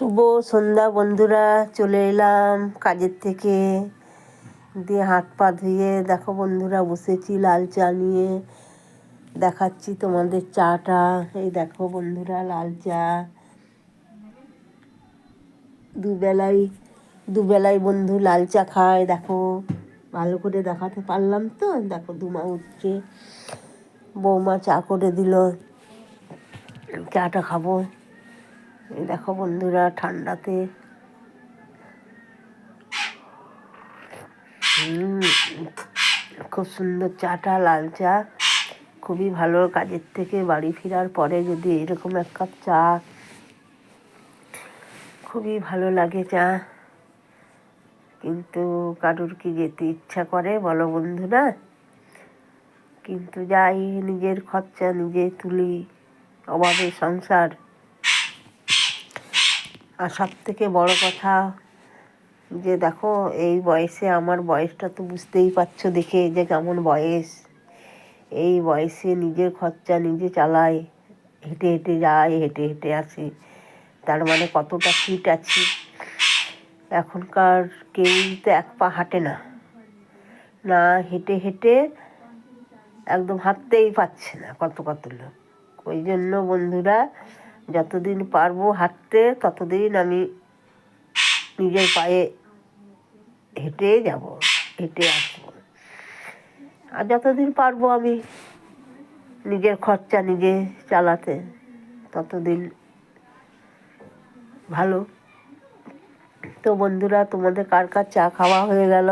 শুভ সন্ধ্যা বন্ধুরা, চলে এলাম কাজের থেকে, দিয়ে হাত পা ধুয়ে দেখো বন্ধুরা বসেছি লাল চা নিয়ে। দেখাচ্ছি তোমাদের চাটা। এই দেখো বন্ধুরা, লাল চা দুবেলাই বন্ধু লাল চা খায়। দেখো ভালো করে দেখাতে পারলাম তো। দেখো ধুমা উঠছে, বৌমা চা করে দিল, চাটা খাবো। এই দেখো বন্ধুরা, ঠান্ডাতে খুব সুন্দর চাটা, লাল চা খুবই ভালো। কাজের থেকে বাড়ি ফেরার পরে যদি এরকম এক কাপ চা, খুবই ভালো লাগে চা। কিন্তু কারুর কি যেতে ইচ্ছা করে বলো বন্ধুরা? কিন্তু যাই, নিজের খরচা নিজে তুলি, অভাবে সংসার। আর সব থেকে বড় কথা যে দেখো, এই বয়সে, আমার বয়সটা তো বুঝতেই পারছো দেখে যে কেমন বয়স। এই বয়সে নিজের খরচা নিজে চালাই, হেঁটে হেঁটে যাই, হেঁটে হেঁটে আসি। তার মানে কতটা ফিট আছি। এখনকার কেউই তো এক পা হাঁটে না, না হেঁটে হেঁটে একদম হাঁটতেই পারছে না কত কত লোক। ওই জন্য বন্ধুরা, যতদিন পারবো হাঁটতে ততদিন আমি নিজের পায়ে হেঁটে যাব, হেঁটে আসবো। আর যতদিন পারবো আমি নিজের খরচা নিজে চালাতে, ততদিন ভালো। তো বন্ধুরা, তোমাদের কার কার চা খাওয়া হয়ে গেল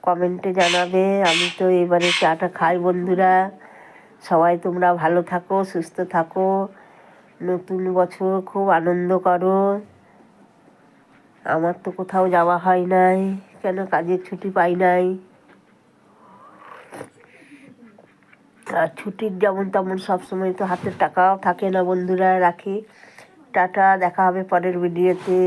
কমেন্টে জানাবে। আমি তো এবারে চাটা খাই বন্ধুরা। সবাই তোমরা ভালো থাকো, সুস্থ থাকো, নতুন বছর খুব আনন্দ করো। আমার তো কোথাও যাওয়া হয় নাই, কেন কাজের ছুটি পাই নাই। আর ছুটির যেমন তেমন সবসময় তো হাতের টাকাও থাকে না বন্ধুরা। রাখি, টাটা, দেখা হবে পরের ভিডিওতে।